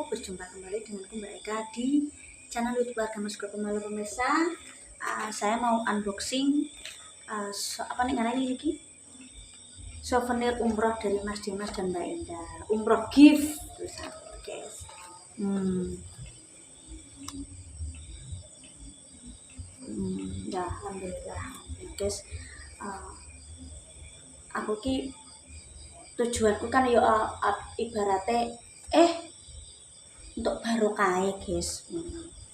berjumpa kembali dengan Mbak Eka di channel YouTube Keluarga Mas Grup Pemalu pemirsa. Saya mau unboxing apa nih karena ini souvenir umroh dari Mas Dimas dan Mbak Indah. Umroh gift, guys. Ya, alhamdulillah, guys. Aku tujuanku kan yo ibaratnya untuk barokah guys.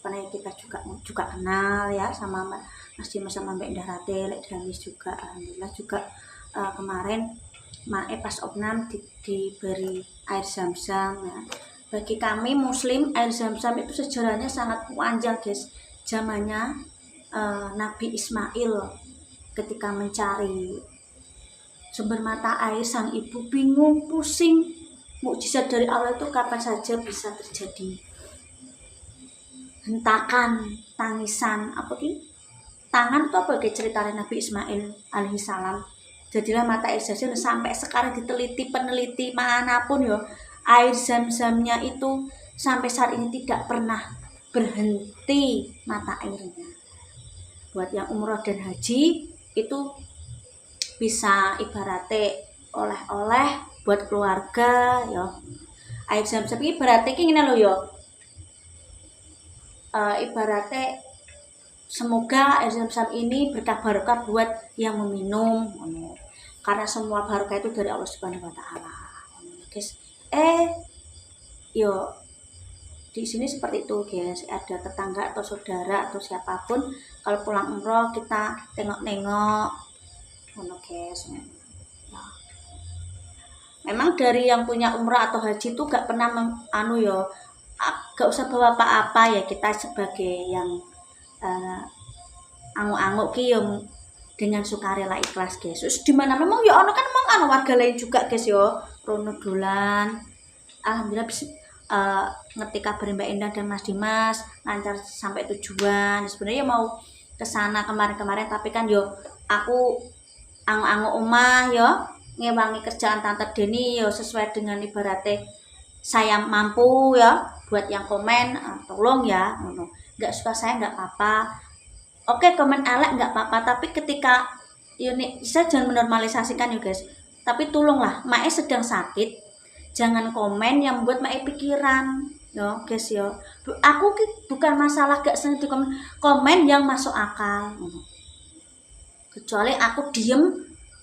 Karena kita juga kenal ya sama Mas Dimas sama Mbak Indah Rate, Dramis juga. Alhamdulillah juga kemarin pas opnam diberi air zam-zam ya. Bagi kami muslim, air zam-zam itu sejarahnya sangat panjang guys. Zamannya Nabi Ismail ketika mencari sumber mata air, sang ibu bingung, pusing. Mukjizat dari Allah itu kapan saja bisa terjadi. Hentakan, tangisan, tangan itu apa kayak cerita Nabi Ismail alaihissalam. Jadilah mata air zam-zam sampai sekarang diteliti peneliti manapun ya, air zam-zamnya itu sampai saat ini tidak pernah berhenti mata airnya. Buat yang umroh dan haji itu bisa ibaratnya oleh-oleh buat keluarga ya. Air zam-zam ini ibaratnya gini loh ya. Ibaratnya semoga air zam-zam ini berkah barokah buat yang meminum. Karena semua barokah itu dari Allah Subhanahu wa taala. Guys, yo di sini seperti itu guys. Ada tetangga atau saudara atau siapapun kalau pulang umroh kita tengok-nengok. Guys. Ya. Memang dari yang punya umrah atau haji itu gak pernah gak usah bawa apa-apa ya, kita sebagai yang anguk-anguk dengan sukarela ikhlas guys. Terus di mana memang ya ono kan memang warga lain juga guys yo, rono dolan. Alhamdulillah ngerti kabar Mbak Indah dan Mas Dimas lancar sampai tujuan. Sebenarnya mau ke sana kemarin-kemarin tapi kan yo aku anguk-anguk omah yo ngewangi kerjaan Tante Deni yo sesuai dengan ibaratnya saya mampu ya. Buat yang komen tolong ya, nggak suka saya nggak apa-apa. Oke, komen elek nggak apa-apa, tapi ketika saya jangan menormalisasikan ya guys. Tapi tolonglah, Mae sedang sakit, jangan komen yang membuat Mae pikiran yo guys yo. Aku bukan masalah gak seneng di komen yang masuk akal. Kecuali aku diem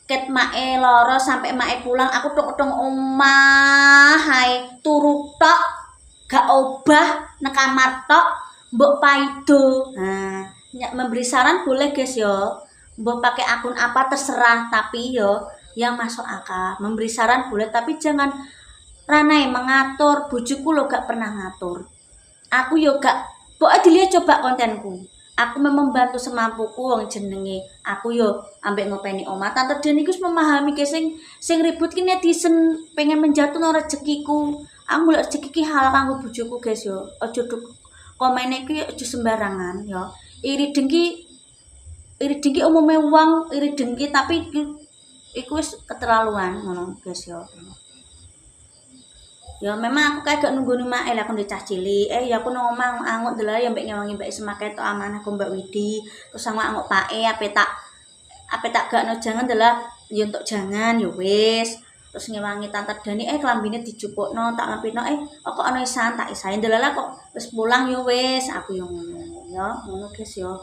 ket Mae loro sampai Mae pulang aku tok omah hai turu tok gak obah nek kamar tok mbok paido. Nah, memberi saran boleh guys yo. Mbok pakai akun apa terserah, tapi yo yang masuk akal. Memberi saran boleh tapi jangan ranai mengatur. Bojoku lo gak pernah ngatur. Aku yo gak pokoknya dilihat coba kontenku. Aku memang membantu semampuku wong jenenge. Aku yo ambek ngopeni omah. Tante Deni iku memahami guys sing ribut ki netizen pengen menjatuhno rezekiku. Aku lek rezeki ki halal kanggo bojoku guys yo. Aja komene ki aja sembarangan yo. Iri dengki umume wong iri dengki tapi iku wis keterlaluan ngono guys yo. Ya memang aku kayak gak nunggu Mae lah aku dicah cilik. Ya aku nang omah angut delala ya mbek ngewangi mbek semakai tok amanah ku Mbak Widi. Terus anguk pae ape tak gakno jangan delala ya untuk jangan ya wis. Terus ngewangi Tante Dani klambine dicupukno tak lampino kok ana isan tak isain delala kok wis pulang ya wis aku yo ngono ya ngono guys yo.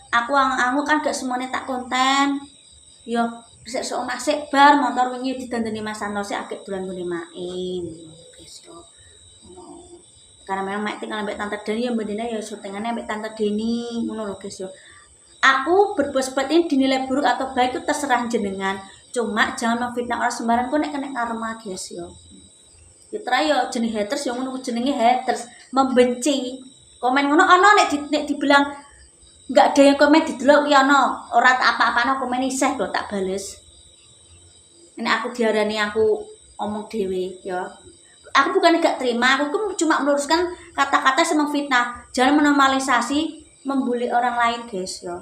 Aku anguk kan gak semuanya tak konten. Yo sik sok omah sik bar motor wingi didandani Mas Santosi akeh dolan ngene main. Karena memang Mak tinggal ambek Tante Deni yang bedanya ya syutingannya ambek Tante Deni ngono lho guys yo. Aku berbuat seperti ini dinilai buruk atau baik itu terserah jenengan. Cuma jangan memfitnah orang sembarang kok nek kena karma guys yo. Kita yo jenis haters yang ngono jenenge haters, membenci. Komen ngono ana nek dibilang enggak ada yang komen didelok ki ana, ora apa-apane komen isih lho tak bales. Ini aku diarani aku omong dhewe ya. Aku bukan gak terima, aku cuma meluruskan kata-kata semang fitnah. Jangan menormalisasi membuli orang lain guys ya.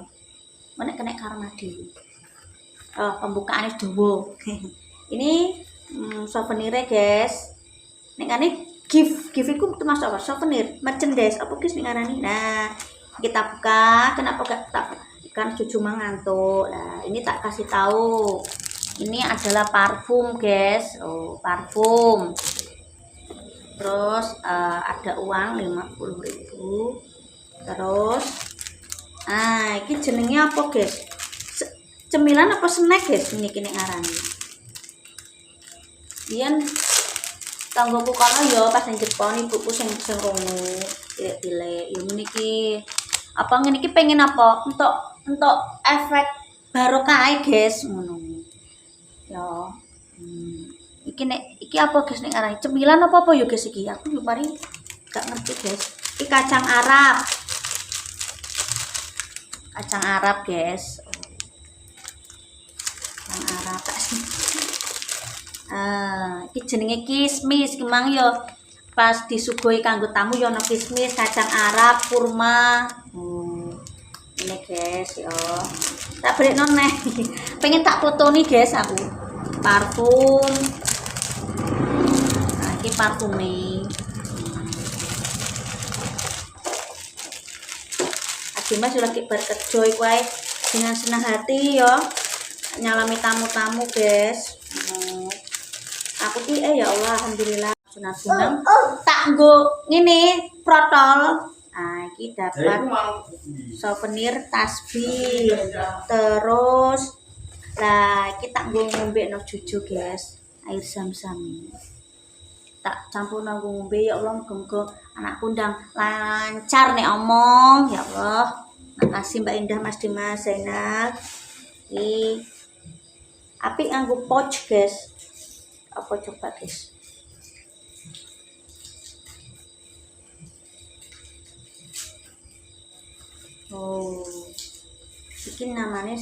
Menek kena karma dhewe. Pembukaannya dulu. Ini souvenirnya guys. Nek gift itu termasuk apa? Souvenir, merchandise, apa guys nih ngarani? Nah, kita buka, kenapa gak tak kan cucu mengantuk. Nah, ini tak kasih tahu. Ini adalah parfum, guys. Oh, parfum. Terus ada uang 50.000. Terus ini jenengnya apa, guys? Cemilan apa snack, guys? Ini kini ngarani. Biyen tanggoku kalau yo pas nang Jepang ibuku sing rono pilih yo meniki apa ngene iki pengen apa untuk efek barokah guys ngono yo iki apa guys nek arane cemilan apa yo guys iki aku yo mari gak ngerti guys iki kacang Arab guys kacang Arab iki jenenge kismis kemang yo pas disuguhi kanggo tamu yo ono kismis, kacang Arab, kurma. Ini guys yo. Tak brekno neh. Pengen tak fotoni guys aku. Parfum. Nah, iki parfume. Mas lagi berkerja iku ae dengan senang hati yo. Nyalami tamu-tamu guys. Aku ki ya Allah alhamdulillah sunat-sunat tak nggo ngene protol. Iki dapat souvenir tasbih. Terus iki tak nggo ngombe no cucu guys. Air zam-zam. Tak campur nang ngombe ya Allah muga-muga anakku ndang lancar nek omong ya Allah. Makasih Mbak Indah, Mas Dimas, Zainal. Apik nganggo pouch guys. Apa coba guys bikin namanya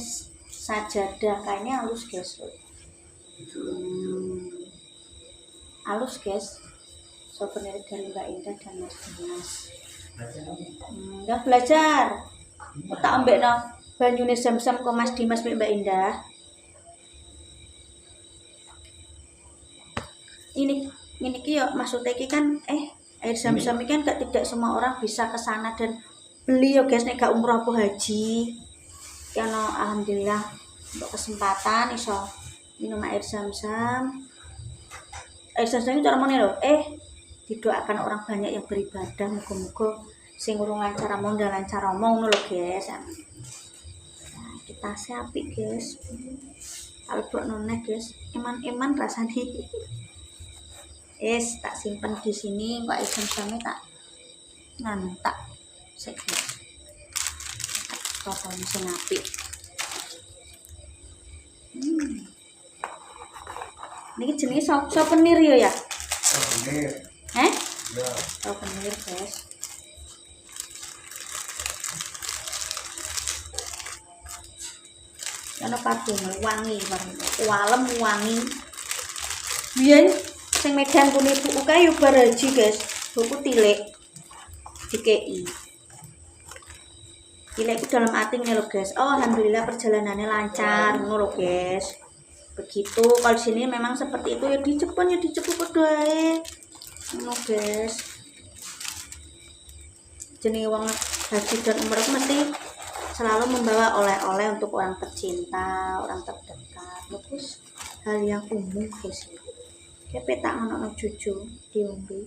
sajadah kayaknya halus guys halus guys souvenir dari Mbak Indah dan Mas Dimas udah belajar tak ambek no banyune zam-zam ke Mas Dimas Mbak Indah ini ki ya maksudnya ki kan air zam-zam kan tidak semua orang bisa ke sana dan beli yo guys nek gak umroh apa haji ya no alhamdulillah untuk kesempatan iso minum air zam-zam ini cara mana lho didoakan orang banyak yang beribadah muga-muga sing urung lancar omong dan lancar omong ngono lho guys nah, kita siapin guys albok noneh guys iman rasanya tak simpen di sini kok zam-zamnya tak tak sekali total bisa ngapi ini jenis souvenir ya souvenir souvenir guys karena parfum wangi walem wangi biyen sing Medan kune buku kayu baraji guys buku tilik DKI tilik itu dalam arti ini loh guys alhamdulillah perjalanannya lancar ngono loh guys begitu kalau sini memang seperti itu ya dicepet berdoa ngono guys jenenge wong haji dan umrah mesti selalu membawa oleh-oleh untuk orang tercinta orang terdekat terus hal yang umum guys Kepe tak ngono cucu diombe.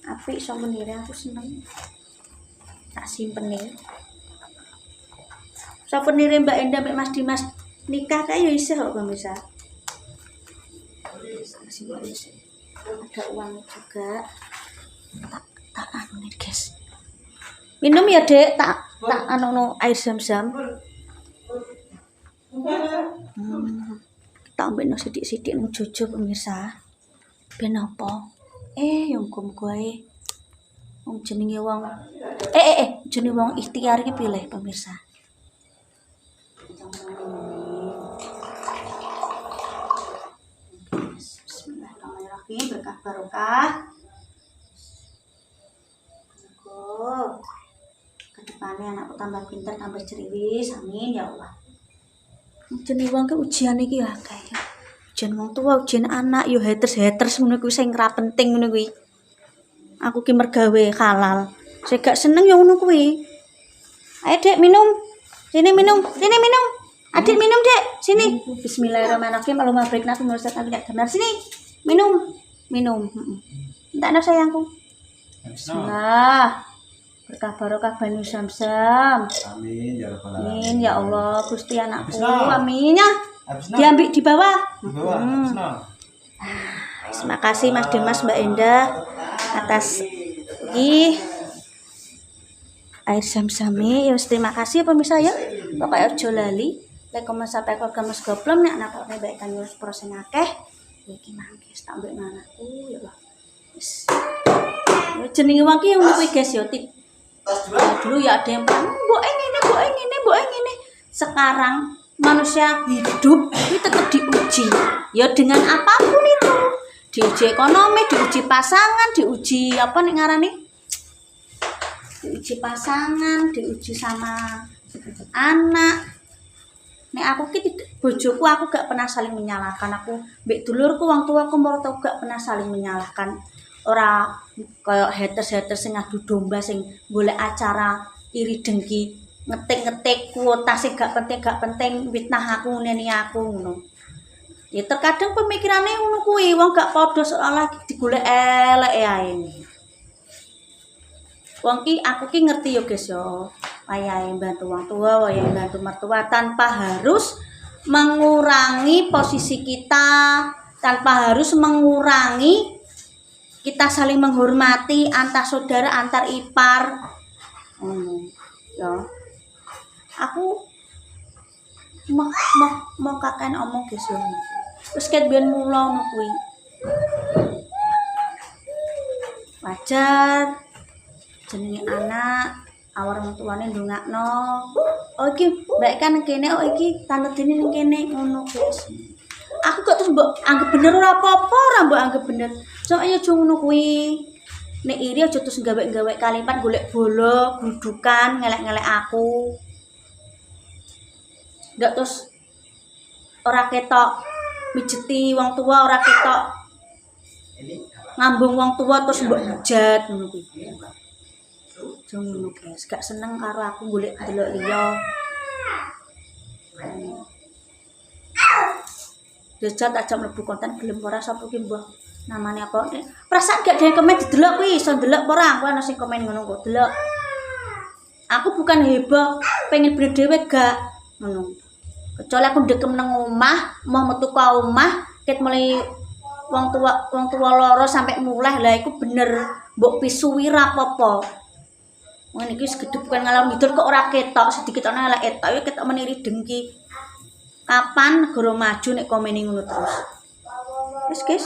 Apik souvenir aku seneng. Tak simpen nih. Souvenir Mbak Endah Mbak Mas Dimas nikah kayak iso kok pemirsa. Ada uang juga. Tak anu nih guys. Minum ya Dek, tak anu air zam-zam. Tak ambil sidik-sidik nang jojo pemirsa. Ben apa? Yang gue wong jenenge wong jenenge wong ikhtiar iki pilih pemirsa. Bismillahirrahmanirrahim, berkah barokah. Kedepannya anakku tambah pintar, tambah ceriwis, amin ya Allah. Jenenge wong ke ujian iki akeh. ujian wong tua, ujian anak, yo haters ngono kuwi sing ra penting ngono kuwi. Aku ki mergawe halal. Sing gak seneng yo ngono kuwi. Ayo Dek minum. Sini minum. Adik minum Dek. Sini. Bismillahirrahmanirrahim. Allahumma barik nafsi wa sakit gak benar. Sini. Minum. Entak sayangku. Bismillah. Berkah barokah Bani Samsam. Amin ya rabbal alamin. Amin ya Allah Gusti anakku. Amin ya. Diambil di bawah. Terima kasih Mas Dimas, Mbak Endah atas air Zam-Zame. Ya terima kasih pemirsa ya. Pokoknya ojo lali like comment sampai keluarga Mas Goblom nek anakne baik kan ngurus proses akeh. Iki mangke tak mbek anakku ya Allah. Wis. Jenenge wong ki ngono kuwi guys ya. Dulu ya ada yang bilang mbok ngene. Sekarang manusia hidup itu tetap diuji. Ya dengan apapun itu. Diuji ekonomi, diuji pasangan, diuji apa nih ngarani? Diuji pasangan, diuji sama anak. Nek aku ki bojoku aku gak pernah saling menyalahkan. Aku mbek dulurku wong tuaku mertua gak pernah saling menyalahkan. Ora kaya haters sing adu domba sing golek acara iri dengki, ngetik kuota sing gak penting fitnah aku ngene aku ngono. Ya terkadang pemikirannya ngono kuwi wong gak padha seolah digolek elek ae. Wong ki aku ki ngerti yo guys yo. Wayahe bantu wong tua, wayahe bantu mertua tanpa harus mengurangi posisi kita, tanpa harus mengurangi kita saling menghormati antar saudara, antar ipar. Ya. Aku mau kakek omong guys yo. Terus ket biyen mulo ngono kuwi. Wajar jenenge anak awar wong tuane ndongakno. Oh iki mbak kan kene, oh iki tante dene ning kene ngono guys. Aku kok terus mbok anggap bener ora apa-apa, ora mbok anggap bener. Soale aja ngono kuwi. Nek iri aja terus gawe-gawe kalimat golek bolo, grudukan, ngelek-ngelek aku. Ndak terus ora ketok mijeti wong tua, ora ketok ngambung wong tua terus mbok hujat ngono kuwi. Aja ngono guys, gak seneng karo aku golek delok liya. Jajal tak jam mlebu konten gelem ora sapa ki mbah namane apa perasaan gak ada yang komen didelok kuwi iso ndelok apa ora aku ana sing komen ngono kok delok aku bukan heboh pengen bener dhewe gak ngono kecuali aku ndekem nang omah mau metu ka omah ket mulai wong tua loro sampai mulai lah iku bener mbok pisuwi ra apa-apa ngene iki wis gedhe bukan ngalor ngidul kok ora ketok sedikit ana elek etok ya ketok meniri dengki. Kapan negara maju nek komeni ngono terus. Wis guys.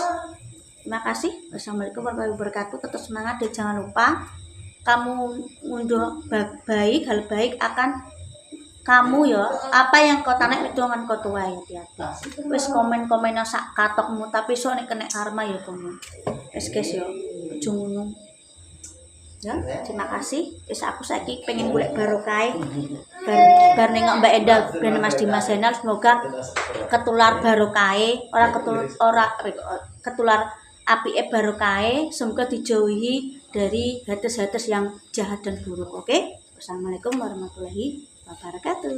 Terima kasih. Wassalamualaikum warahmatullahi wabarakatuh. Tetap semangat dan jangan lupa kamu ngunduh baik hal baik akan kamu ya. Apa yang kau tanek itu akan kau tuai hati-hati. Wis komen-komen sak katokmu tapi sok nek kena karma ya kamu. Wis guys ya. Ujung ngono. Ya, terima kasih. Wis aku saiki pengen golek barokah. Bar nengok Mbak Endah dan Mas Dimas Zainal semoga ketular barokah, ora ketular apike barokah, semoga dijauhi dari haters yang jahat dan buruk. Oke? Wassalamualaikum warahmatullahi wabarakatuh.